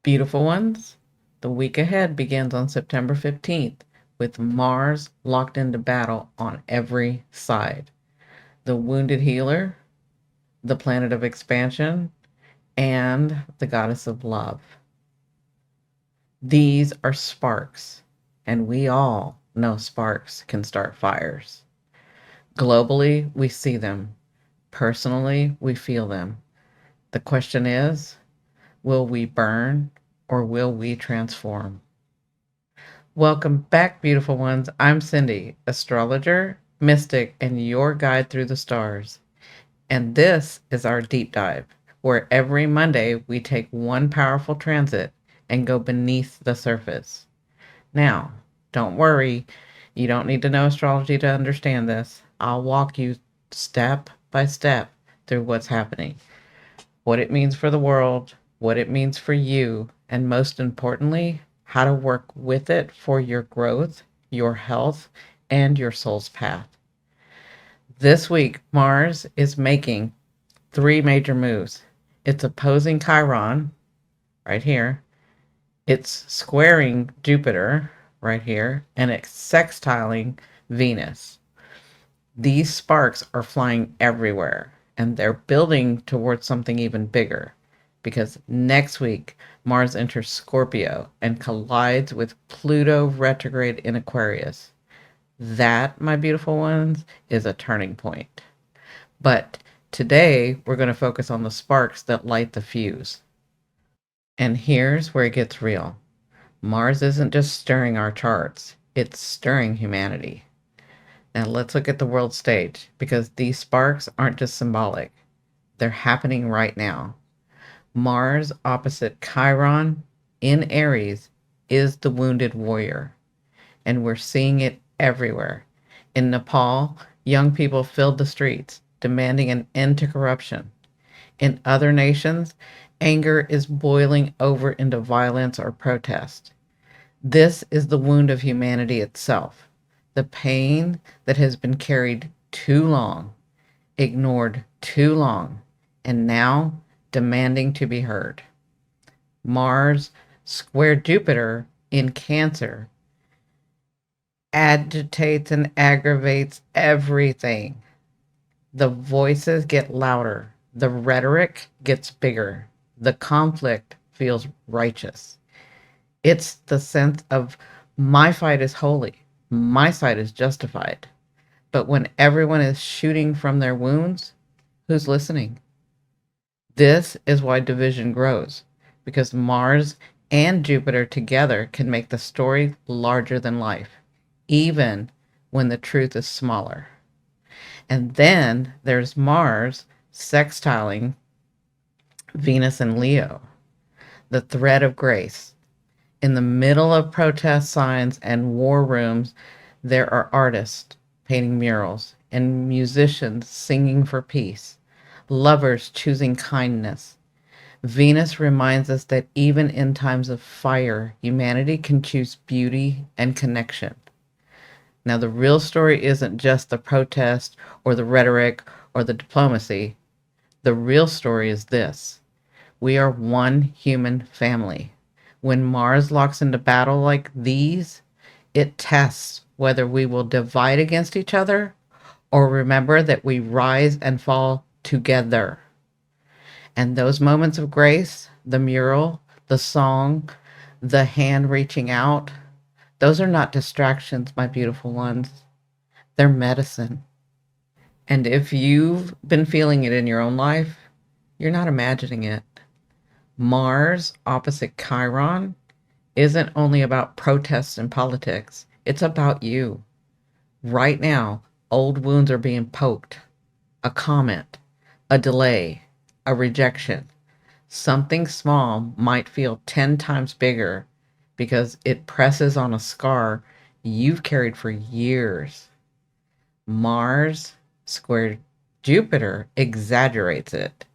Beautiful ones, the week ahead begins on September 15th with Mars locked into battle on every side. The wounded healer, the planet of expansion, and the goddess of love. These are sparks, and we all know sparks can start fires. Globally, we see them. Personally, we feel them. The question is, will we burn or will we transform? Welcome back, beautiful ones. I'm Cindi, astrologer, mystic, and your guide through the stars. And this is our deep dive, where every Monday we take one powerful transit and go beneath the surface. Now, don't worry, you don't need to know astrology to understand this. I'll walk you step by step through what's happening, what it means for the world, what it means for you, and most importantly, how to work with it for your growth, your health, and your soul's path. This week, Mars is making three major moves. It's opposing Chiron right here, it's squaring Jupiter right here, and it's sextiling Venus. These sparks are flying everywhere, and they're building towards something even bigger because next week Mars enters Scorpio and collides with Pluto retrograde in Aquarius. That, my beautiful ones, is a turning point. But today we're going to focus on the sparks that light the fuse. And here's where it gets real. Mars isn't just stirring our charts, it's stirring humanity. Now let's look at the world stage because these sparks aren't just symbolic, they're happening right now. Mars opposite Chiron in Aries is the wounded warrior, and we're seeing it everywhere. In Nepal, young people filled the streets demanding an end to corruption. In other nations, anger is boiling over into violence or protest. This is the wound of humanity itself, the pain that has been carried too long, ignored too long, and now demanding to be heard. Mars square Jupiter in Cancer agitates and aggravates everything. The voices get louder, the rhetoric gets bigger, the conflict feels righteous. It's the sense of my fight is holy, my side is justified. But when everyone is shooting from their wounds, who's listening? This is why division grows, because Mars and Jupiter together can make the story larger than life, even when the truth is smaller. And then there's Mars sextiling Venus and Leo, the thread of grace. In the middle of protest signs and war rooms, there are artists painting murals and musicians singing for peace, lovers choosing kindness. Venus reminds us that even in times of fire, humanity can choose beauty and connection. Now, the real story isn't just the protest or the rhetoric or the diplomacy. The real story is this: we are one human family. When Mars locks into battle like these, it tests whether we will divide against each other or remember that we rise and fall together. And those moments of grace, the mural, the song, the hand reaching out, those are not distractions, my beautiful ones. They're medicine. And if you've been feeling it in your own life, you're not imagining it. Mars opposite Chiron isn't only about protests and politics, it's about you. Right now, old wounds are being poked. A comment, a delay, a rejection. Something small might feel 10 times bigger because it presses on a scar you've carried for years. Mars squared Jupiter exaggerates it.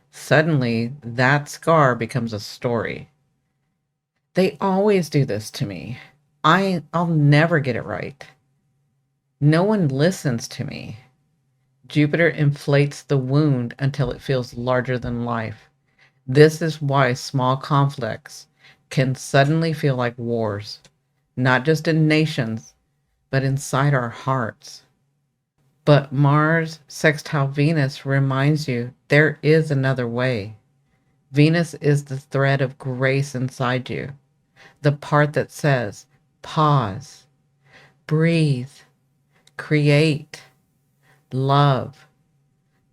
Suddenly, that scar becomes a story. They always do this to me. I'll never get it right. No one listens to me. Jupiter inflates the wound until it feels larger than life. This is why small conflicts can suddenly feel like wars, not just in nations, but inside our hearts. But Mars sextile Venus reminds you there is another way. Venus is the thread of grace inside you, the part that says, pause, breathe, create, love.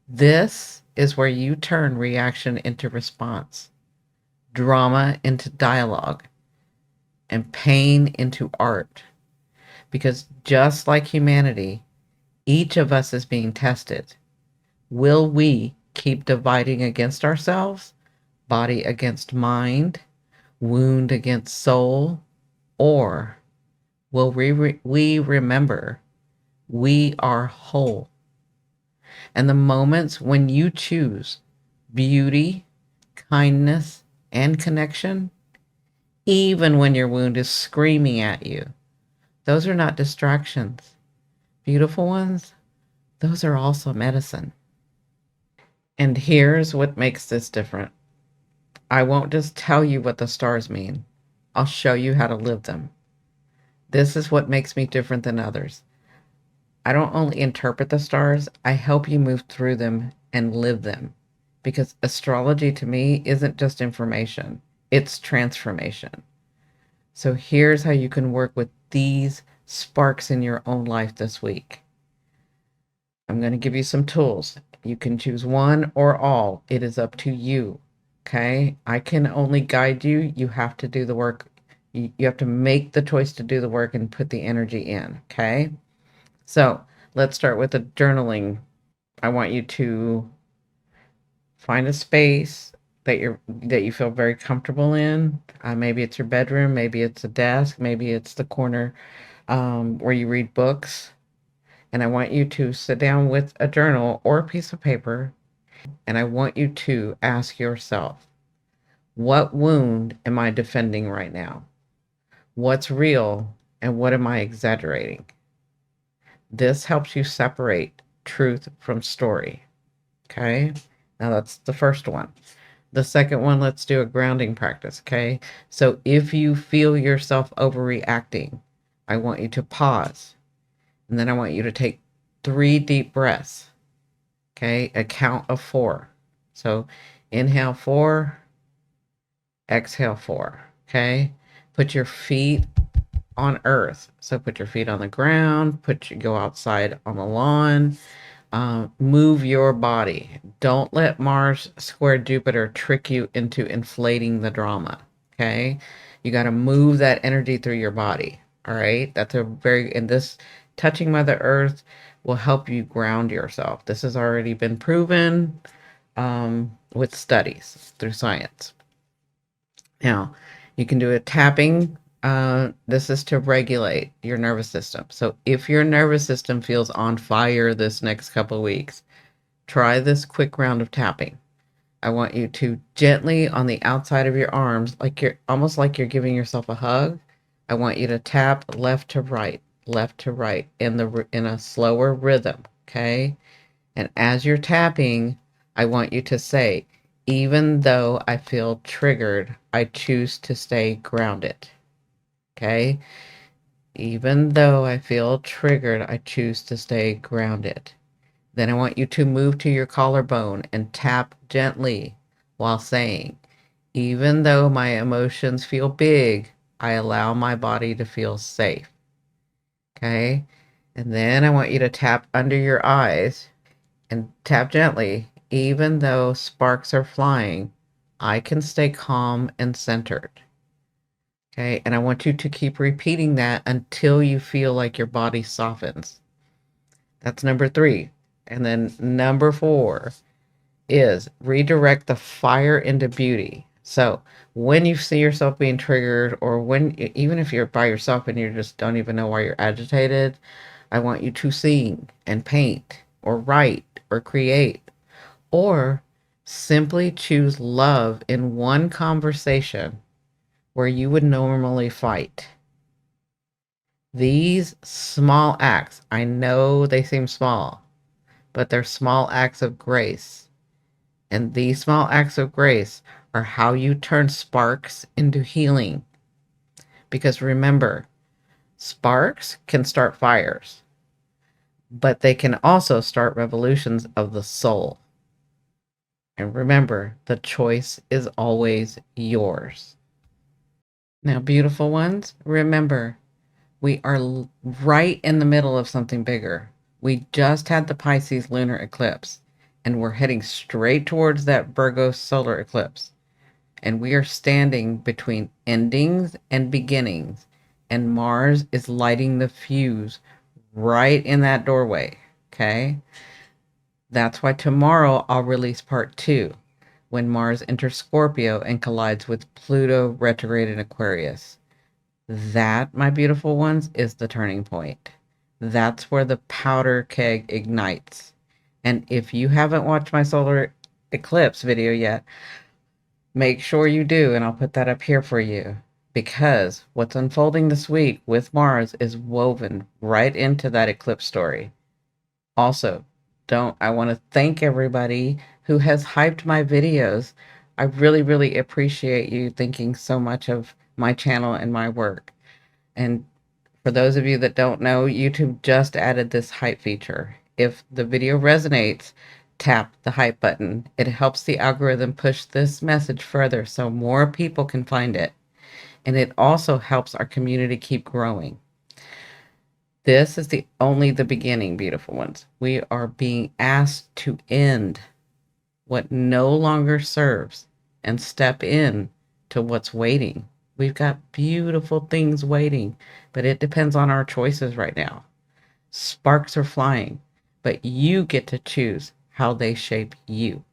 This is where you turn reaction into response, drama into dialogue, and pain into art. Because just like humanity, each of us is being tested. Will we keep dividing against ourselves, body against mind, wound against soul, or will we remember we are whole? And the moments when you choose beauty, kindness, and connection, even when your wound is screaming at you, those are not distractions. Beautiful ones, those are also medicine. And here's what makes this different. I won't just tell you what the stars mean. I'll show you how to live them. This is what makes me different than others. I don't only interpret the stars, I help you move through them and live them. Because astrology to me isn't just information, it's transformation. So here's how you can work with these sparks in your own life this week. I'm going to give you some tools. You can choose one or all. It is up to you. Okay? I can only guide you. You have to do the work. You have to make the choice to do the work and put the energy in. Okay? So let's start with the journaling. I want you to find a space that you feel very comfortable in. Maybe it's your bedroom, maybe it's a desk, maybe it's the corner where you read books. And I want you to sit down with a journal or a piece of paper, and I want you to ask yourself, what wound am I defending right now? What's real and what am I exaggerating? This helps you separate truth from story. Okay? Now that's the first one. The second one, let's do a grounding practice. Okay? So if you feel yourself overreacting, I want you to pause. And then I want you to take 3 deep breaths. Okay? A count of 4. So inhale 4, exhale 4. Okay? Put your feet on earth. So put your feet on the ground, go outside on the lawn, move your body. Don't let Mars square Jupiter trick you into inflating the drama. Okay? You got to move that energy through your body. All right? And this touching Mother Earth will help you ground yourself. This has already been proven with studies through science. Now, you can do a tapping. This is to regulate your nervous system. So if your nervous system feels on fire this next couple of weeks, try this quick round of tapping. I want you to gently on the outside of your arms, almost like you're giving yourself a hug. I want you to tap left to right in a slower rhythm, okay? And as you're tapping, I want you to say, even though I feel triggered, I choose to stay grounded. Okay? Even though I feel triggered, I choose to stay grounded. Then I want you to move to your collarbone and tap gently while saying, even though my emotions feel big, I allow my body to feel safe. Okay? And then I want you to tap under your eyes and tap gently. Even though sparks are flying, I can stay calm and centered. Okay, and I want you to keep repeating that until you feel like your body softens. That's number 3. And then number 4 is redirect the fire into beauty. So when you see yourself being triggered, or even if you're by yourself and you just don't even know why you're agitated, I want you to sing and paint or write or create, or simply choose love in one conversation where you would normally fight. These small acts, I know they seem small, but they're small acts of grace. And these small acts of grace are how you turn sparks into healing. Because remember, sparks can start fires, but they can also start revolutions of the soul. And remember, the choice is always yours. Now, beautiful ones, remember, we are right in the middle of something bigger. We just had the Pisces Lunar Eclipse, and we're heading straight towards that Virgo Solar Eclipse. And we are standing between endings and beginnings, and Mars is lighting the fuse right in that doorway. Okay? That's why tomorrow I'll release part 2, when Mars enters Scorpio and collides with Pluto retrograde in Aquarius. That, my beautiful ones, is the turning point. That's where the powder keg ignites. And if you haven't watched my solar eclipse video yet, make sure you do, and I'll put that up here for you. Because what's unfolding this week with Mars is woven right into that eclipse story. Also, I want to thank everybody who has hyped my videos. I really, really appreciate you thinking so much of my channel and my work. And for those of you that don't know, YouTube just added this hype feature. If the video resonates, tap the hype button. It helps the algorithm push this message further so more people can find it. And it also helps our community keep growing. This is only the beginning, beautiful ones. We are being asked to end what no longer serves and step in to what's waiting. We've got beautiful things waiting, but it depends on our choices right now. Sparks are flying, but you get to choose how they shape you.